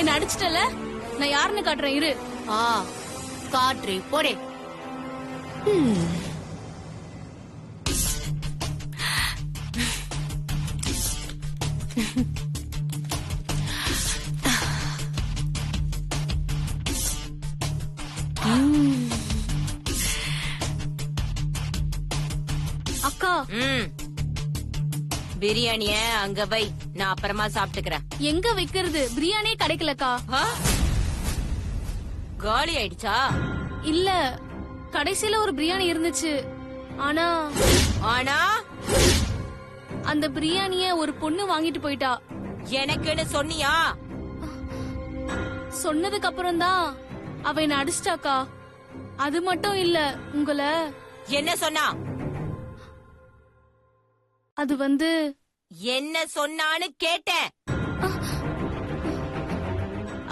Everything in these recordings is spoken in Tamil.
என்ன அடிச்சிட்டல, நான் யாருன்னு காட்டுறேன் இரு. காற்று போடே. அக்கா பிரியாணிய அங்க வை, நான் அப்புறமா சாப்பிட்டுக்கிறேன். எங்க வைக்கிறது? பிரியாணியே கிடைக்கலக்கா. காலி ஆயிடுச்சா? இல்ல, கடைசியில ஒரு பிரியாணி இருந்துச்சு. ஆனா ஆனா அந்த பிரியாணிய ஒரு பொண்ணு வாங்கிட்டு போயிட்டா. எனக்குன்னு சொன்னியா? சொன்னதுக்கு அப்புறம் தான் அவ என்ன அடிச்சிட்டாக்கா. அது மட்டும் இல்ல, உங்களை என்ன சொன்னா? அது வந்து என்ன சொன்னான்னு கேட்டேன்.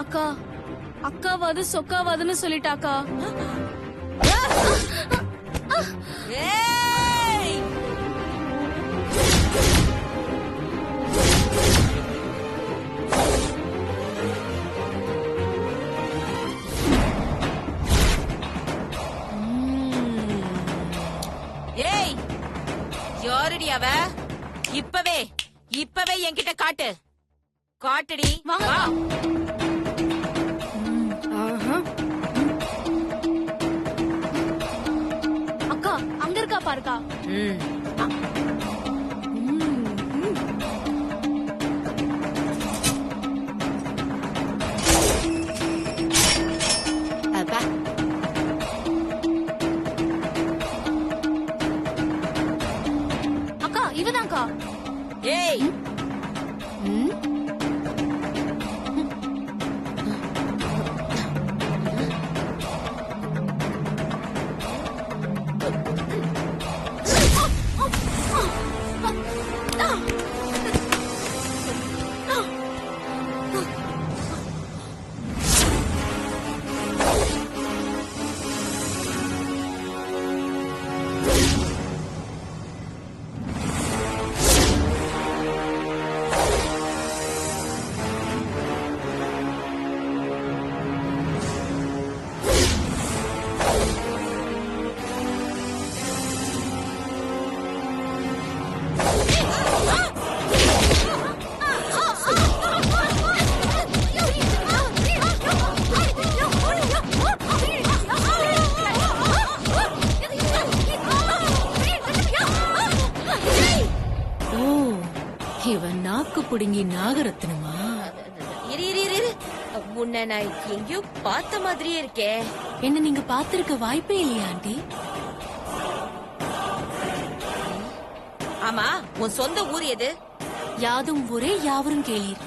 அக்கா, அக்காவாது சொக்காவாதுன்னு சொல்லிட்டாக்கா. ஏய்! ஏய், யாருடி அவ? இப்பவே என்கிட்ட காட்டு. காட்டுடி. வாங்க. வா. அக்கா, அங்க இருக்கா பாருக்கா. அக்கா, இவதான்க்கா. ஏய், இவன் நாக்கு புடுங்கி நாகரத்னமா? இரு, உன்னை நான் எங்கேயோ பார்த்த மாதிரியே இருக்கே. என்ன நீங்க பாத்திருக்க வாய்ப்பே இல்லையா ஆண்டி? ஆமா, உன் சொந்த ஊர் எது? யாதும் ஊரே யாவரும் கேளீர்.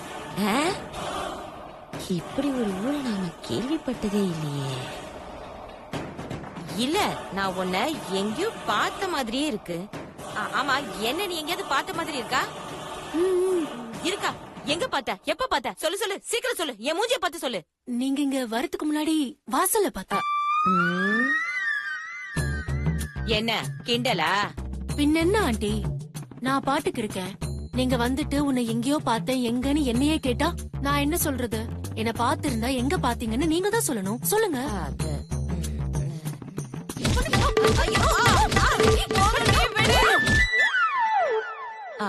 இப்படி ஒரு ஊரை நாம கேள்விப்பட்டதே இல்லையே. இல்ல, நான் உன்னை எங்கேயோ பார்த்த மாதிரியே இருக்கு. ஆமா, என்ன நீ எங்கேயாவது பார்த்த மாதிரி இருக்கா? இருக்கா? எங்க பார்த்த? எப்ப பார்த்த? சொல்லு, சீக்கிரம் சொல்லு. என் மூஞ்சிய பார்த்து சொல்லு. நீங்க இங்க வரதுக்கு முன்னாடி வாசல்ல பார்த்தா. என்ன கிண்டலா? பின்ன ஆண்டி, நான் பாட்டுக்கு இருக்கேன். நீங்க வந்துட்டு உன்னை எங்கேயோ பார்த்தேன் எங்கன்னு என்னையே கேட்டா நான் என்ன சொல்றது? என்ன பாத்திருந்தா எங்க பாத்தீங்கன்னு நீங்க தான் சொல்லணும். சொல்லுங்க.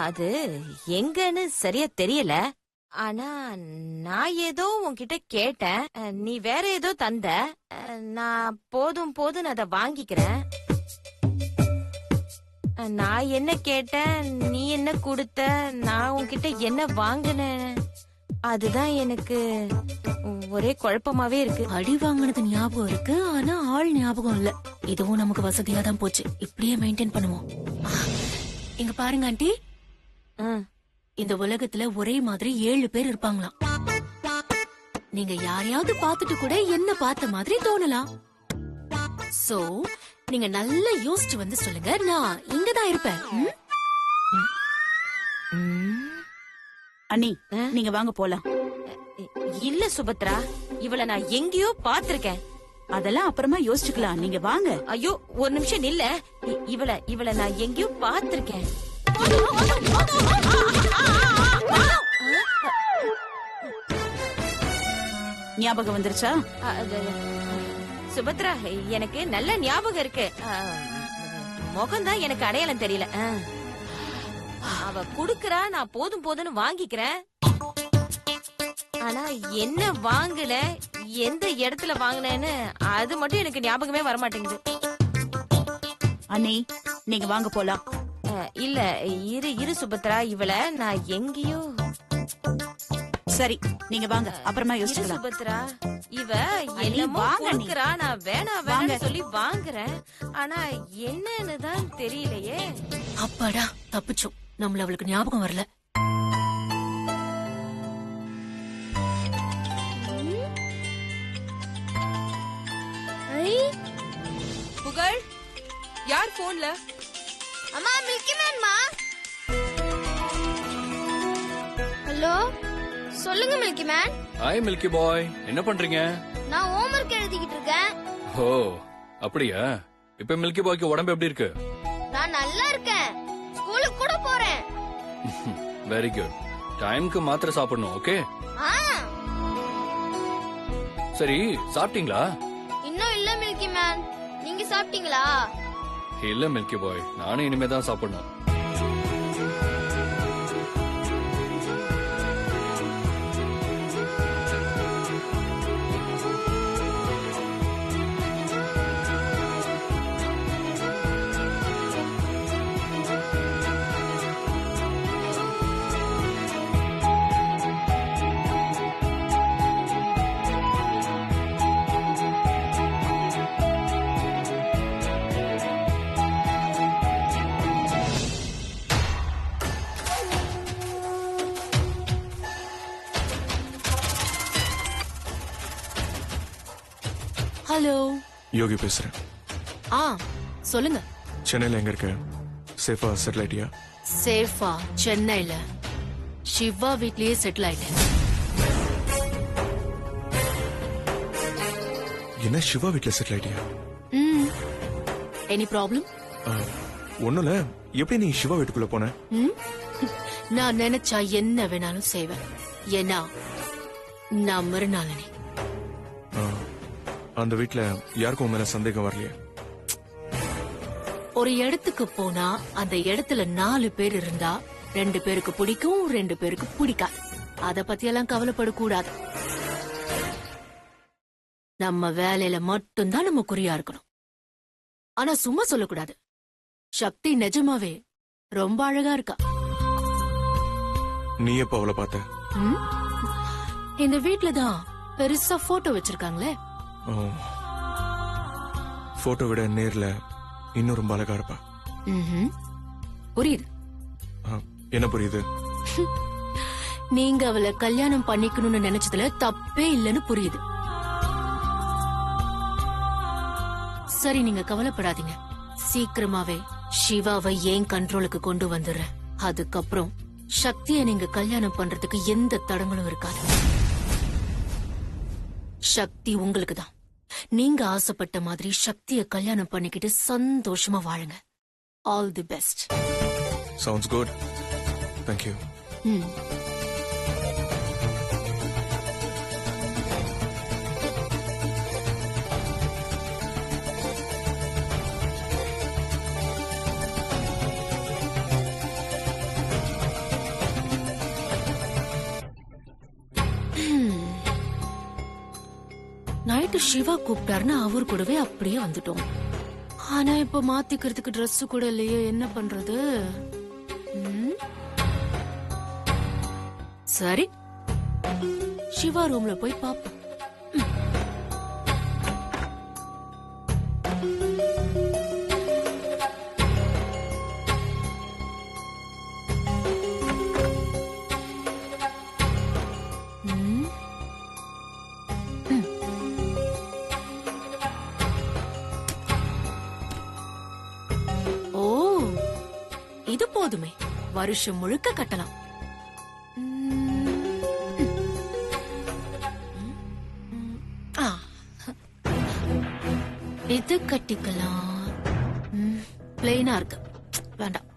அது எங்கன்னு சரியா தெரியல. ஆனா நான் ஏதோ உன்கிட்ட கேட்டேன், நீ வேற ஏதோ தந்த. நான் போதும் அத வாங்கிக்கிறேன். நான் என்ன கேட்டேன், நீ என்ன கொடுத்த, நான் உன்கிட்ட என்ன வாங்கினேன், அதுதான் எனக்கு ஒரே குழப்பமாவே இருக்கு. அடி வாங்கினது ஞாபகம் இருக்கு, ஆனா ஆள் ஞாபகம் இல்ல. இதுவும் நமக்கு வசதியா தான் போச்சு. இப்படியே மெயின்டைன் பண்ணுவோம். இங்க பாருங்க ஆண்டி, இந்த உலகத்துல ஒரே மாதிரி 7 பேர் இருப்பாங்களாம். நீங்க யாரையாவது பார்த்துட்டு கூட என்ன பார்த்த மாதிரி தோணலாம். சோ நீங்க நல்லா யோசிச்சு வந்து சொல்லுங்க, நான் இங்கதான் இருப்பேன். அண்ணி, நீங்க வாங்க போலாம். இல்ல சுபத்ரா, இவள நான் எங்கேயோ பாத்திருக்கேன். அதெல்லாம் அப்புறமா யோசிச்சுக்கலாம், நீங்க வாங்க. ஐயோ, ஒரு நிமிஷம் நில்ல. இவள நான் எங்கேயோ பாத்திருக்கேன். ஞாபகம் வந்துருச்சா? சுபத்ரா, எனக்கு நல்ல ஞாபகம் இருக்கு. முகம்தான் எனக்கு அடையாளம் தெரியல. அவ குடுக்கறா, நான் போதும் போதும்னு வாங்கிக்கிறேன். ஆனா என்ன வாங்குன, எந்த இடத்துல வாங்குனேன்னு அது மட்டும் எனக்கு ஞாபகமே வர மாட்டேங்குது. அண்ணி, நீங்க வாங்க போலாம். இல்ல, இரு சுபத்ரா, இவள நான் எங்கேயோ. சரி, நீங்க வாங்க, அப்புறமா இரு யோசிக்கலாம். சுபத்ரா, இவ என்னமோ வாங்க நீ. குடுக்கறா, நான் வேணாம் சொல்லி வாங்குறேன். ஆனா என்னன்னு தான் தெரியலையே. அப்பாடா தப்பிச்சோம். நம்மள அவளுக்கு ஞாபகம் வரல. புகழ், யார் போன்ல? அம்மா, மில்கி மேன்மா. ஹலோ, சொல்லுங்க மில்கி மேன். ஹாய் மில்கி பாய், என்ன பண்றீங்க? நான் ஹோம்வொர்க் எழுதிக்கிட்டு இருக்கேன். ஓ அப்படியா? இப்ப மில்கி பாய்க்கு உடம்பு எப்படி இருக்கு? நான் நல்லா இருக்கேன். ஸ்கூலுக்கு கூட போறேன். Very good. டைம்க்கு மாத்திரை சாப்பிடணும், ஓகே? ஆ, சரி, சாப்பிட்டீங்களா? இன்னும் இல்ல மில்கி மேன். நீங்க சாப்பிட்டீங்களா? இல்ல மில்கி பாய், நானும் இனிமே தான் சாப்பிடணும். ஹலோ. யோகி பேசுறேன். ஆ சொல்லுங்க. சென்னையில எங்க இருக்க? சேஃபா செட்டில் ஆயிட்டியா? சேஃபா சென்னையில சிவா வீட்லயே செட்டில் ஆயிட்டேன். என்ன சிவா வீட்ல செட்டில் ஆயிட்டியா? Any problem? ஒண்ணுல, எப்படி நீ சிவா வீட்டுக்குள்ள போன? நான் நினைச்சா என்ன வேணாலும் செய்வேன். ஏன்னா நான் மறுநாளனே. அந்த வீட்ல யாருக்கும் உன் மேல சந்தேகம் வரலையா? ஒரு இடத்துக்கு போனா அந்த இடத்துல 4 பேர் இருந்தா 2 பேருக்கு பிடிக்கும், 2 பேருக்கு பிடிக்காது. அத பத்தி எல்லாம் கவலைப்படக்கூடாது. நம்ம வேலையில மட்டும்தான் நம்ம குறியா இருக்கணும். ஆனா சும்மா சொல்லக்கூடாது. சக்தி நிஜமாவே ரொம்ப அழகா இருக்கா. நீ எப்ப அவளை பார்த்த? இந்த வீட்லதான் பெருசா போட்டோ வச்சிருக்காங்களே. போட்டோ விட நேர்ல இன்னும் ரொம்ப அழகா இருப்பா. புரியுது. என்ன புரியுது? நீங்க அவளை கல்யாணம் பண்ணிக்கணும்னு நினைச்சதுல தப்பே இல்லைன்னு புரியுது. சரி, நீங்க கவலைப்படாதீங்க. சீக்கிரமாவே சிவாவை ஏன் கண்ட்ரோலுக்கு கொண்டு வந்துடுறேன். அதுக்கப்புறம் சக்தியை நீங்க கல்யாணம் பண்றதுக்கு எந்த தடங்களும் இருக்காது. சக்தி உங்களுக்கு தான். நீங்க ஆசைப்பட்ட மாதிரி சக்தியை கல்யாணம் பண்ணிக்கிட்டு சந்தோஷமா வாழுங்க. All the best. Sounds good. Thank you. Night Shiva கூப்பிட்டாருன்னு அவர் கூடவே அப்படியே வந்துட்டோம். ஆனா இப்ப மாத்திக்கிறதுக்கு Dress கூட இல்லையே, என்ன பண்றது? சரி, சிவா ரூம்ல போய் பாப்போம். இது போதுமே, வருஷம் முழுக்க கட்டலாம். இது கட்டிக்கலாம். பிளெயினா இருக்கு, வேண்டாம்.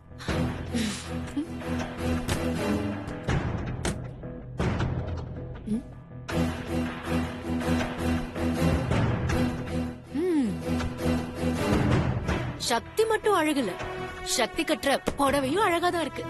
சக்தி மட்டும் அழகுல, சக்தி கட்டுற புடவையும் அழகாதான் இருக்கு.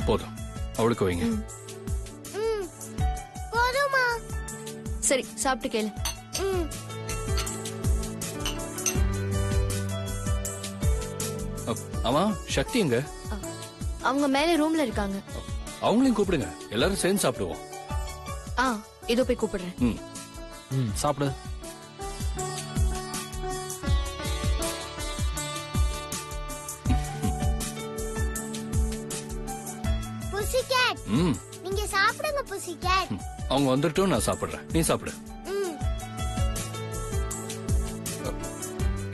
போதும், அவளுக்கு வைங்க. போதுமா? சரி, சாப்பிட்டு கேளு. ஆமா, சக்தி எங்க? அவங்க மேல ரூம்ல இருக்காங்க. அவங்களையும் கூப்பிடுங்க, எல்லாரும் சேர்ந்து சாப்பிடுவோம். இதோ போய் கூப்பிடுறேன். சாப்பிடு. புசிகேட், நீங்க சாப்பிடுங்க புசிகேட். அவங்க வந்துட்டோம், நான் சாப்பிடுறேன், நீ சாப்பிடு.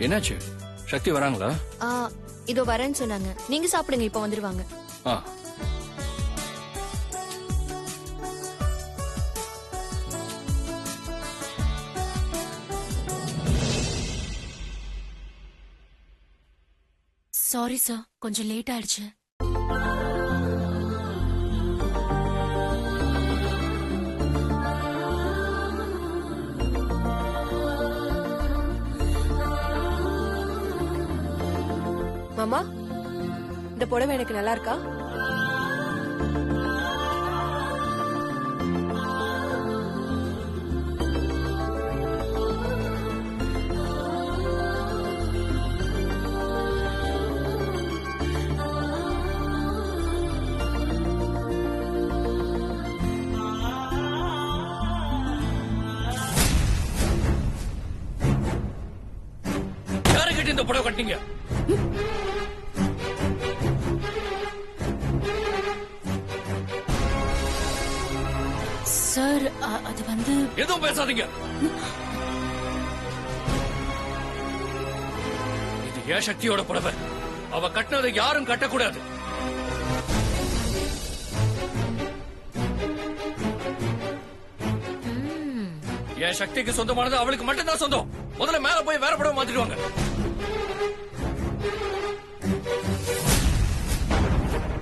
என்னாச்சு, சக்தி வராங்களா? இதோ வரேன்னு சொன்னாங்க. நீங்க சாப்பிடுங்க, இப்ப வந்துருவாங்க. சாரி சார், கொஞ்சம் லேட் ஆயிடுச்சு. மாமா, இந்த புடவை எனக்கு நல்லா இருக்கா? யாருக்கிட்ட இந்த புடவை கட்டிங்க? சார், அது வந்து எதுவும் பேசாதீங்க. இது ஏன் சக்தியோட புடவை. அவ கட்டினதை யாரும் கட்டக்கூடாது. என் சக்திக்கு சொந்தமானது அவளுக்கு மட்டும்தான் சொந்தம். முதல்ல மேல போய் வேற புடவை மாத்திடுவாங்க.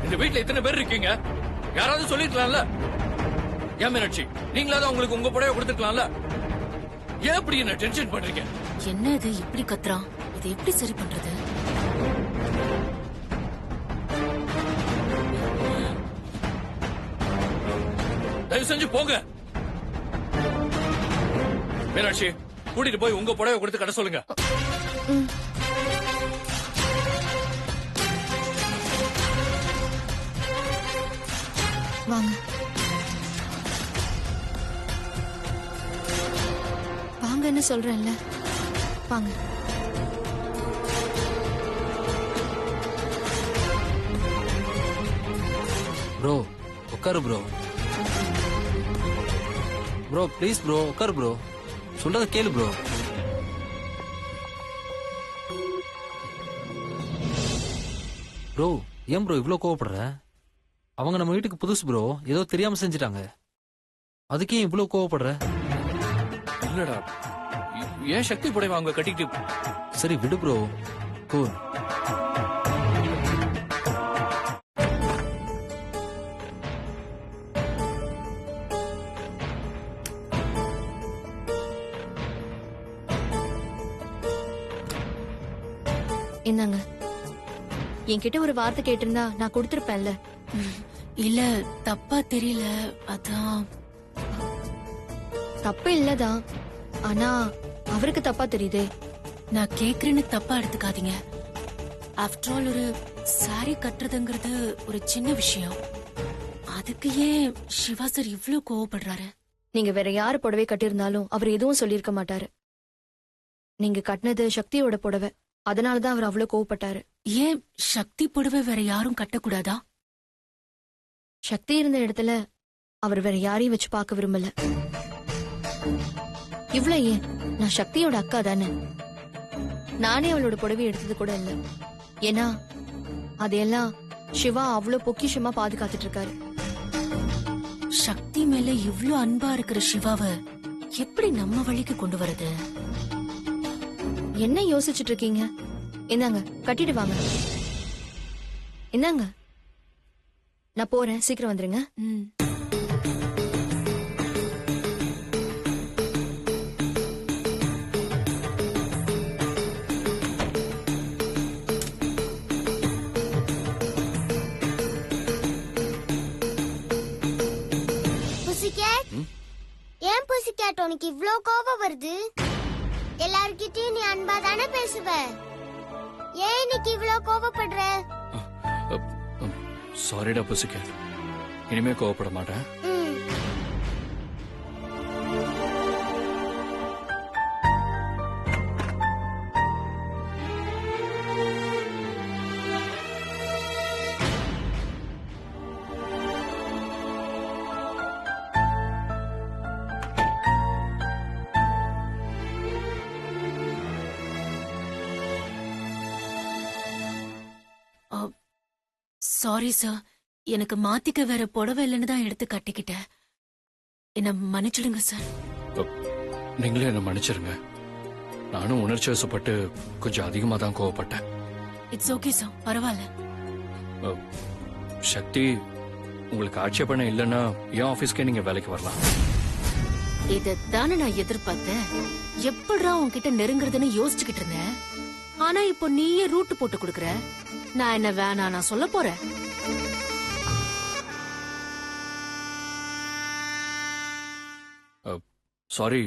இந்த வீட்டுல இத்தனை பேர் இருக்கீங்க, யாராவது சொல்லிருக்கலாம்ல? ஏன் மீனாட்சி, நீங்களாவது அவங்களுக்கு உங்க புடவை கொடுத்துக்கலாம்ல? ஏன் இப்படி என்ன டென்ஷன் பண்றீங்க? என்ன இது இப்படி கத்துறான்? இது எப்படி சரி பண்றது? தயவு செஞ்சு போங்க. மீனாட்சி, கூட்டிட்டு போய் உங்க புடவை கொடுத்து கட்ட சொல்லுங்க. வாங்க வாங்கன்னு சொல்றேன்ல, வாங்க. ப்ரோ உட்காரு ப்ரோ. ப்ரோ ப்ளீஸ் ப்ரோ, உட்காரு ப்ரோ. சொல்றத கேளு ப்ரோ. ப்ரோ ஏன் ப்ரோ இவ்ளோ கோவப்படுற? அவங்க நம்ம வீட்டுக்கு புதுசு ப்ரோ, ஏதோ தெரியாம செஞ்சுட்டாங்க. அதுக்கே இவ்ளோ கோவப்படுற? இல்லடா, ஏன் சக்தி புடவை அவங்க கட்டிக்கிட்டு. சரி விடு ப்ரோ, கூல். என்னங்க, என்கிட்ட ஒரு வார்த்தை கேட்டிருந்தா நான் கொடுத்திருப்பேன்ல. இல்ல, தப்பா தெரியல, அதான். தப்பு இல்லதான், ஆனா அவருக்கு தப்பா தெரியுதே. நான் கேக்குறேன்னு தப்பா எடுத்துக்காதீங்க. ஆஃப்டர் ஆல், ஒரு சாரி கட்டுறதுங்கிறது ஒரு சின்ன விஷயம். அதுக்கு ஏன் சிவா சார் இவ்ளோ கோவப்படுறாரு? நீங்க வேற யாரு புடவை கட்டியிருந்தாலும் அவர் எதுவும் சொல்லியிருக்க மாட்டாரு. நீங்க கட்டினது சக்தியோட புடவை, அதனாலதான் அவர் அவ்வளவு கோவப்பட்டாரு. ஏன் சக்தி புடவை வேற யாரும் கட்டக்கூடாதா? சக்தி இருந்த இடத்துல அவர் வேற யாரையும் வச்சு பார்க்க விரும்பல. இவ்வளவு ஏன், நான் சக்தியோட அக்கா தானே. நானே அவளோட புடவை எடுத்தது கூட இல்ல. ஏன்னா அதையெல்லாம் சிவா அவ்வளவு பொக்கிஷமா பாதுகாத்துட்டு இருக்காரு. சக்தி மேல இவ்ளோ அன்பா இருக்கிற சிவாவை எப்படி நம்ம வழிக்கு கொண்டு வரது? என்ன யோசிச்சுட்டு இருக்கீங்க? இந்தாங்க கட்டிட்டு வாங்க. இந்தாங்க, நான் போறேன், சீக்கிரம் வந்துருங்க. ம். புசிகேட், ஏன் புசிகேட் உனக்கு இவ்ளோ கோபம் வருது? எல்லார்கிட்டயும் நீ அன்பா தானே பேசுவ, ஏன் இன்னைக்கு இவ்ளோ கோபப்படுற? சாரிடா புசிகேட், இனிமே கோவப்பட மாட்டேன். சாரி சார், எனக்கு மாத்திக்க வேற புடவை இல்லைன்னு தான் எடுத்து கட்டிக்கிட்டேன். என்ன மன்னிச்சிடுங்க சார். நீங்களே என்ன மன்னிச்சிருங்க. நானும் உணர்ச்சி வசப்பட்டு கொஞ்சம் அதிகமா தான் கோவப்பட்டேன். இட்ஸ் ஓகே சார், பரவாயில்ல. சக்தி, உங்களுக்கு ஆட்சேபணம் இல்லைன்னா என் ஆபீஸ்க்கே நீங்க வேலைக்கு வரலாம். இதானே நான் எதிர்பார்த்தேன். எப்படிடா உன்கிட்ட நெருங்குறதுன்னு யோசிச்சுக்கிட்டு இருந்தேன். ஆனா இப்போ நீயே ரூட்டு போட்டு கொடுக்கற. நான் என்ன வேணா நான் சொல்ல போறேன். சாரி,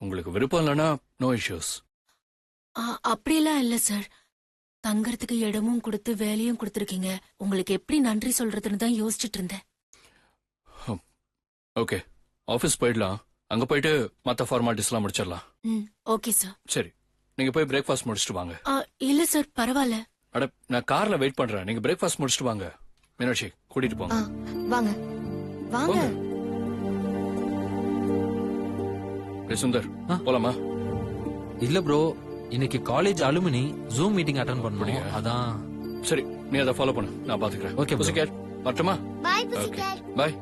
உங்களுக்கு விருப்பம் இல்லைன்னா நோ இஷ்யூஸ். அப்படியெல்லாம் இல்ல சார். தங்கறதுக்கு இடமும் கொடுத்து வேலையும் கொடுத்துருக்கீங்க. உங்களுக்கு எப்படி நன்றி சொல்றதுன்னு தான் யோசிச்சுட்டு இருந்தேன். ஓகே, ஆபீஸ் போயிடலாம். அங்க போயிட்டு மத்த ஃபார்மாலிட்டிஸ்லாம் முடிச்சிடலாம். Okay sir. சரி, நீங்க போய் பிரேக்ஃபாஸ்ட் முடிச்சிட்டு வாங்க. இல்ல சார், பரவாயில்ல. அட, நான் கார்ல வெயிட் பண்றேன். நீங்க பிரேக்ஃபாஸ்ட் முடிச்சிட்டு வாங்க. மீனாட்சி, கூட்டிட்டு போங்க. வாங்க வாங்க. சுந்தர், போலாமா? இல்ல ப்ரோ, இன்னைக்கு college alumni zoom meeting attend பண்ணணும். அதான். சரி, நீ அதை ஃபாலோ பண்ணு, நான் பாத்துக்கிறேன். ஓகே புசிகேட், வரட்டுமா? பாய் புசிகேட். பாய்.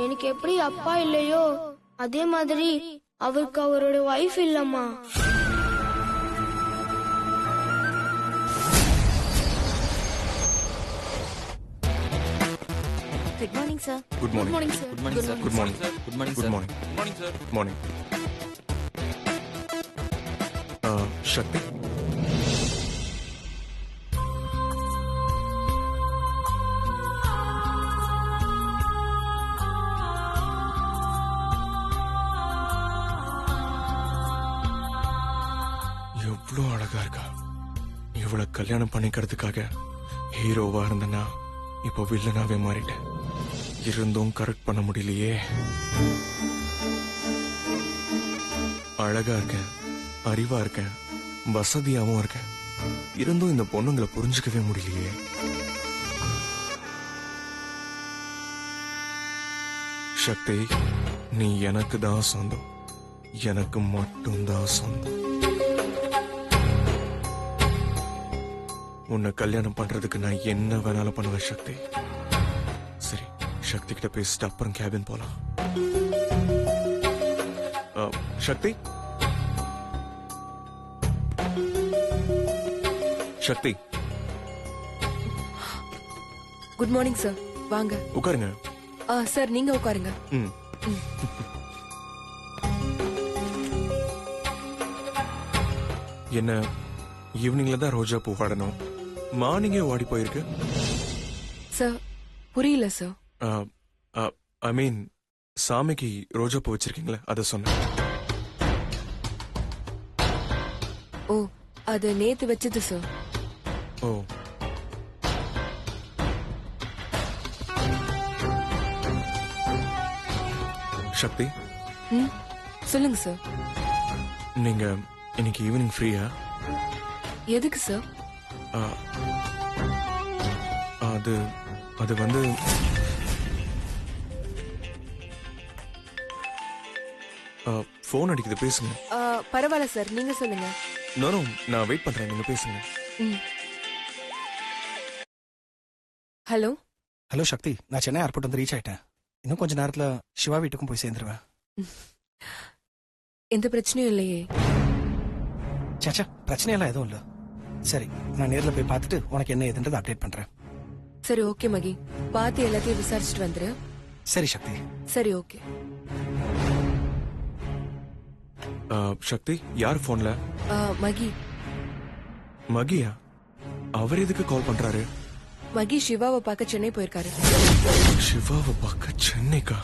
எனக்கு எப்படி அப்பா இல்லையோ அதே மாதிரி அவருக்கு அவரோட வைஃப் இல்லம்மா. Good morning sir. Good morning. Morning sir. Good morning sir. Good morning. Good morning good sir. Morning. Good morning sir. Good morning. Shakti, எவ்வளவு அழகா இருக்கா. இவ்வளவு கல்யாணம் பண்ணிக்கிறதுக்காக ஹீரோவா இருந்தனா இப்போ வில்லனாவே மாறிட்டேன். இருந்தும் கரெக்ட் பண்ண முடியலையே. அழகா இருக்கேன், அறிவா இருக்கேன், வசதியாவும் இருக்கேன். இருந்தும் இந்த பொண்ணுங்களை புரிஞ்சுக்கவே முடியலையே. சக்தி, நீ எனக்கு தான் சொந்தம், எனக்கு மட்டும்தான் சொந்தம். உன்னை கல்யாணம் பண்றதுக்கு நான் என்ன வேணாலும் பண்ணுவேன் சக்தி. சரி, சக்தி கிட்ட பேசிட்டு அப்புறம் கேபின் போலாம். சக்தி, சக்தி. குட் மார்னிங் சார், வாங்க உட்காருங்க. சார் நீங்க உட்காருங்க. ம். என்ன ஈவினிங்ல தான் ரோஜா பூ வாடணும், மார்னிங்கே வாடி போயிருக்கு. சார் புரியல சார். ஐ மீன் சாமிக்கு ரோஜா பூ வச்சிருக்கீங்களா, அத சொன்னேன். ஓ, அது நேத்து வச்சது சார். ஓ, சக்தி, சொல்லுங்க சார். நீங்க இன்னைக்கு ஈவினிங் ஃப்ரீயா? எதுக்கு சார்? அது அது வந்து ஃபோன் அடிக்குது பேசுங்க. பரவாயில்ல சார், நீங்க சொல்லுங்க. நோ நான் வெயிட் பண்றேன், நீங்க பேசுங்க. ஹலோ ஹலோ சக்தி, நான் சென்னை ஏர்போர்ட் வந்து ரீச் ஆயிட்டேன். இன்னும் கொஞ்ச நேரத்துல சிவா வீட்டுக்கும் போய் சேர்ந்துருவேன். எந்த பிரச்சனையும் இல்லையே? சேச்சா, பிரச்சனையெல்லாம் எதுவும் இல்ல. சரி, நான் நேர்ல போய் பார்த்துட்டு உனக்கு என்ன ஏதுன்றதை அப்டேட் பண்றேன். சரி ஓகே மகி, பார்த்து எல்லாத்தையும் விசாரிச்சுட்டு வந்துரு. சரி சக்தி. சரி ஓகே. சக்தி, யார் போன்ல? மகி. மகியா? அவர் எதுக்கு கால் பண்றாரு? மகி சிவாவை பார்க்க சென்னை போயிருக்காரு. சிவாவை பார்க்க சென்னைக்கா?